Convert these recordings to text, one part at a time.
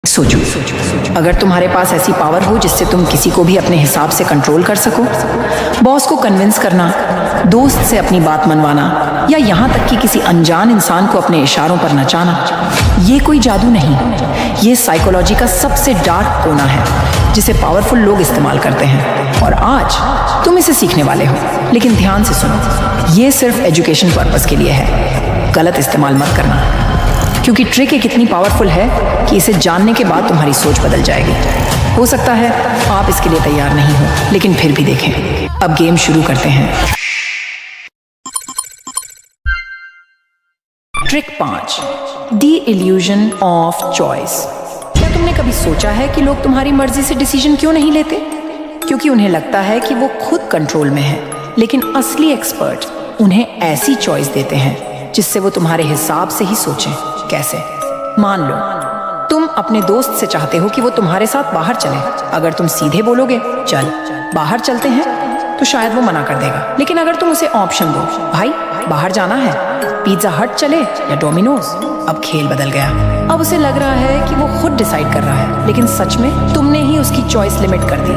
सोचो, अगर तुम्हारे पास ऐसी पावर हो जिससे तुम किसी को भी अपने हिसाब से कंट्रोल कर सको, बॉस को कन्विंस करना, दोस्त से अपनी बात मनवाना या यहाँ तक कि किसी अनजान इंसान को अपने इशारों पर नचाना, ये कोई जादू नहीं, ये साइकोलॉजी का सबसे डार्क कोना है जिसे पावरफुल लोग इस्तेमाल करते हैं। और आज तुम इसे सीखने वाले हो, लेकिन ध्यान से सुनो, ये सिर्फ एजुकेशन पर्पस के लिए है, गलत इस्तेमाल मत करना, क्योंकि ट्रिक एक इतनी पावरफुल है कि इसे जानने के बाद तुम्हारी सोच बदल जाएगी। हो सकता है आप इसके लिए तैयार नहीं हो, लेकिन फिर भी देखें। अब गेम शुरू करते हैं। Trick 5, the illusion of choice. क्या तुमने कभी सोचा है कि लोग तुम्हारी मर्जी से डिसीजन क्यों नहीं लेते? क्योंकि उन्हें लगता है कि वो खुद कंट्रोल में है, लेकिन असली एक्सपर्ट उन्हें ऐसी चॉइस देते हैं जिससे वो तुम्हारे हिसाब से ही सोचें। कैसे? मान लो तुम अपने दोस्त से चाहते हो कि वो तुम्हारे साथ बाहर चले। अगर तुम सीधे बोलोगे चल बाहर चलते हैं, तो शायद वो मना कर देगा। लेकिन अगर तुम उसे ऑप्शन दो, भाई बाहर जाना है, पिज्जा हट चले या डोमिनोज, अब खेल बदल गया। अब उसे लग रहा है कि वो खुद डिसाइड कर रहा है, लेकिन सच में तुमने ही उसकी चॉइस लिमिट कर दी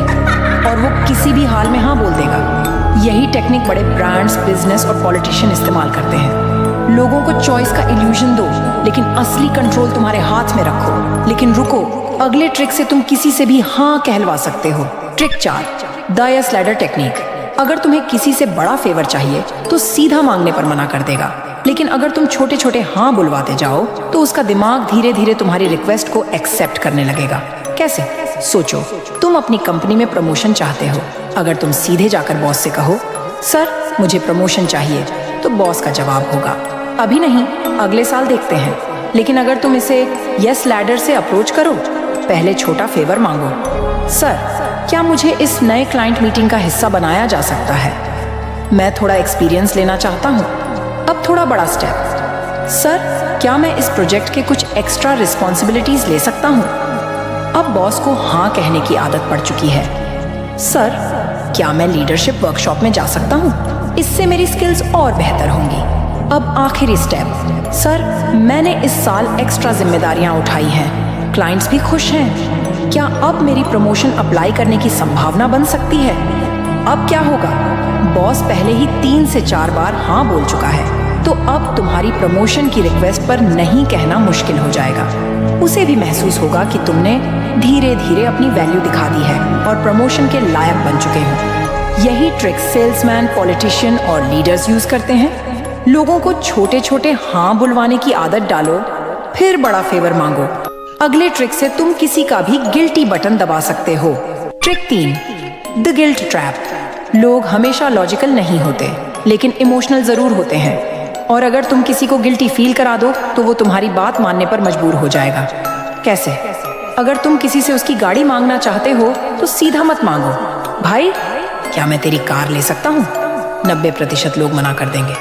और वो किसी भी हाल में हाँ बोल देगा। यही टेक्निक बड़े ब्रांड्स, बिजनेस और पॉलिटिशियन इस्तेमाल करते हैं। लोगों को चॉइस का इल्यूजन दो, लेकिन असली कंट्रोल तुम्हारे हाथ में रखो। लेकिन रुको, अगले ट्रिक से तुम किसी से भी हाँ कहलवा सकते हो। Trick 4, the yes ladder technique. अगर तुम्हें किसी से बड़ा फेवर चाहिए तो सीधा मांगने पर मना कर देगा, लेकिन अगर तुम छोटे छोटे हाँ बुलवाते जाओ तो उसका दिमाग धीरे धीरे तुम्हारी रिक्वेस्ट को एक्सेप्ट करने लगेगा। कैसे? सोचो, तुम अपनी कंपनी में प्रमोशन चाहते हो। अगर तुम सीधे जाकर बॉस से कहो सर मुझे प्रमोशन चाहिए, तो बॉस का जवाब होगा अभी नहीं, अगले साल देखते हैं। लेकिन अगर तुम इसे यस लैडर से अप्रोच करो, पहले छोटा फेवर मांगो, सर क्या मुझे इस नए क्लाइंट मीटिंग का हिस्सा बनाया जा सकता है? मैं थोड़ा एक्सपीरियंस लेना चाहता हूँ। अब थोड़ा बड़ा स्टेप, सर क्या मैं इस प्रोजेक्ट के कुछ एक्स्ट्रा रिस्पॉन्सिबिलिटीज ले सकता हूँ? अब बॉस को हाँ कहने की आदत पड़ चुकी है। सर क्या मैं लीडरशिप वर्कशॉप में जा सकता हूँ? इससे मेरी स्किल्स और बेहतर होंगी। अब आखिरी स्टेप, सर मैंने इस साल एक्स्ट्रा जिम्मेदारियां उठाई हैं, क्लाइंट्स भी खुश हैं, क्या अब मेरी प्रमोशन अप्लाई करने की संभावना बन सकती है? अब क्या होगा? बॉस पहले ही 3 से 4 बार हाँ बोल चुका है, तो अब तुम्हारी प्रमोशन की रिक्वेस्ट पर नहीं कहना मुश्किल हो जाएगा। उसे भी महसूस होगा कि तुमने धीरे धीरे अपनी वैल्यू दिखा दी है और प्रमोशन के लायक बन चुके हो। यही ट्रिक सेल्समैन, पॉलिटिशियन और लीडर्स यूज करते हैं। लोगों को छोटे छोटे हाँ बुलवाने की आदत डालो, फिर बड़ा फेवर मांगो। अगले ट्रिक से तुम किसी का भी गिल्टी बटन दबा सकते हो। Trick 3, the guilt trap. लोग हमेशा लॉजिकल नहीं होते, लेकिन इमोशनल जरूर होते हैं, और अगर तुम किसी को गिल्टी फील करा दो तो वो तुम्हारी बात मानने पर मजबूर हो जाएगा। कैसे? अगर तुम किसी से उसकी गाड़ी मांगना चाहते हो तो सीधा मत मांगो, भाई क्या मैं तेरी कार ले सकता हूँ? 90% लोग मना कर देंगे।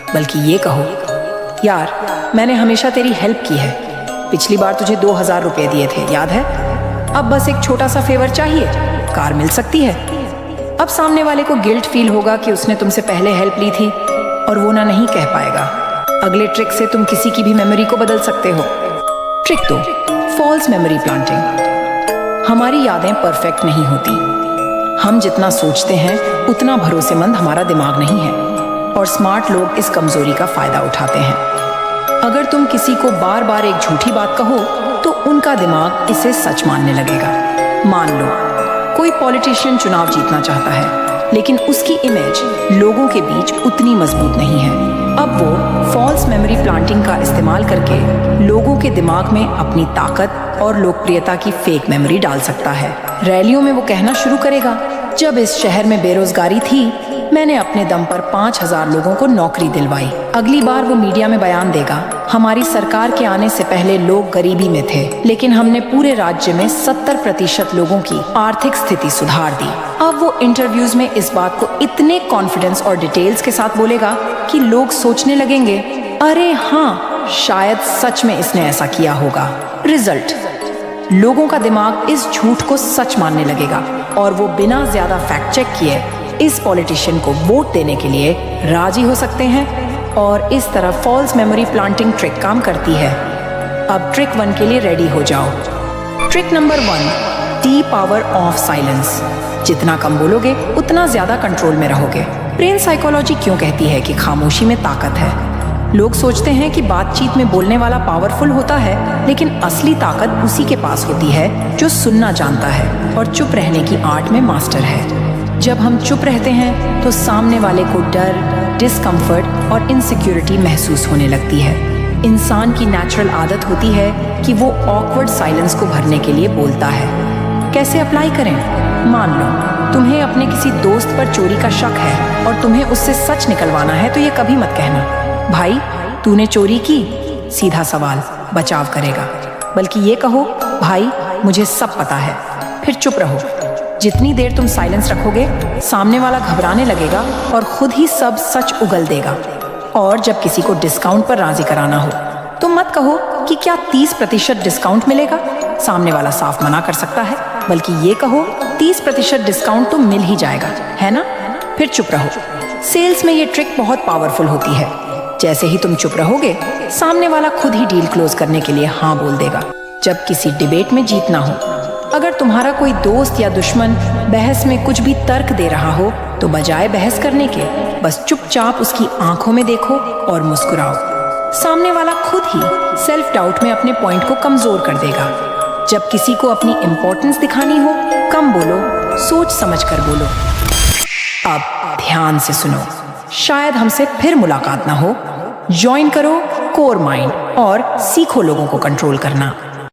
बल्कि ये कहो, यार मैंने हमेशा तेरी हेल्प की है, पिछली बार तुझे 2000 रुपये दिए थे, याद है? अब बस एक छोटा सा फेवर चाहिए, कार मिल सकती है। अब सामने वाले को गिल्ट फील होगा कि उसने तुमसे पहले हेल्प ली थी और वो ना नहीं कह पाएगा। अगले ट्रिक से तुम किसी की भी मेमोरी को बदल सकते हो। Trick 2, false memory planting. हमारी यादें परफेक्ट नहीं होती। हम जितना सोचते हैं उतना भरोसेमंद हमारा दिमाग नहीं है, और स्मार्ट लोग इस कमजोरी का फायदा उठाते हैं। अगर तुम किसी को बार बार एक झूठी बात कहो तो उनका दिमाग इसे सच मानने लगेगा। मान लो कोई पॉलिटिशियन चुनाव जीतना चाहता है, लेकिन उसकी इमेज लोगों के बीच उतनी मजबूत नहीं है। अब वो फॉल्स मेमोरी प्लांटिंग का इस्तेमाल करके लोगों के दिमाग में अपनी ताकत और लोकप्रियता की फेक मेमोरी डाल सकता है। रैलियों में वो कहना शुरू करेगा, जब इस शहर में बेरोजगारी थी मैंने अपने दम पर 5000 लोगों को नौकरी दिलवाई। अगली बार वो मीडिया में बयान देगा, हमारी सरकार के आने से पहले लोग गरीबी में थे, लेकिन हमने पूरे राज्य में 70% लोगों की आर्थिक स्थिति सुधार दी। अब वो इंटरव्यूज में इस बात को इतने कॉन्फिडेंस और डिटेल्स के साथ बोलेगा कि लोग सोचने लगेंगे, अरे हाँ शायद सच में इसने ऐसा किया होगा। रिजल्ट, लोगों का दिमाग इस झूठ को सच मानने लगेगा और वो बिना ज्यादा फैक्ट चेक किए इस पॉलिटिशियन को वोट देने के लिए राजी हो सकते हैं, और इस तरह फॉल्स मेमोरी प्लांटिंग ट्रिक काम करती है। अब ट्रिक 1 के लिए रेडी हो जाओ। Trick number 1, T power of silence. जितना कम बोलोगे उतना ज्यादा कंट्रोल में रहोगे। ब्रेन साइकोलॉजी क्यों कहती है कि खामोशी में ताकत है? लोग सोचते हैं कि बातचीत में बोलने वाला पावरफुल होता है, लेकिन असली ताकत उसी के पास होती है जो सुनना जानता है और चुप रहने की आर्ट में मास्टर है। जब हम चुप रहते हैं तो सामने वाले को डर, डिस्कम्फर्ट और इनसिक्योरिटी महसूस होने लगती है। इंसान की नेचुरल आदत होती है कि वो ऑकवर्ड साइलेंस को भरने के लिए बोलता है। कैसे अप्लाई करें? मान लो तुम्हें अपने किसी दोस्त पर चोरी का शक है और तुम्हें उससे सच निकलवाना है, तो ये कभी मत कहना भाई तूने चोरी की। सीधा सवाल बचाव करेगा। बल्कि ये कहो भाई मुझे सब पता है। फिर चुप रहो। जितनी देर तुम साइलेंस रखोगे, सामने वाला घबराने लगेगा और खुद ही सब सच उगल देगा। और जब किसी को डिस्काउंट पर राजी कराना हो तो मत कहो कि क्या 30% डिस्काउंट मिलेगा। सामने वाला साफ मना कर सकता है। बल्कि ये कहो 30% डिस्काउंट तो मिल ही जाएगा, है ना? फिर चुप रहो। सेल्स में ये ट्रिक बहुत पावरफुल होती है। जैसे ही तुम चुप रहोगे, सामने वाला खुद ही डील क्लोज करने के लिए हाँ बोल देगा। जब किसी डिबेट में जीतना हो, अगर तुम्हारा कोई दोस्त या दुश्मन बहस में कुछ भी तर्क दे रहा हो, तो बजाय बहस करने के बस चुपचाप उसकी आंखों में देखो और मुस्कुराओ। सामने वाला खुद ही सेल्फ डाउट में अपने पॉइंट को कमजोर कर देगा। जब किसी को अपनी इंपॉर्टेंस दिखानी हो, कम बोलो, सोच समझ कर बोलो। अब ध्यान से सुनो। शायद हमसे फिर मुलाकात ना हो। ज्वाइन करो कोर माइंड और सीखो लोगों को कंट्रोल करना।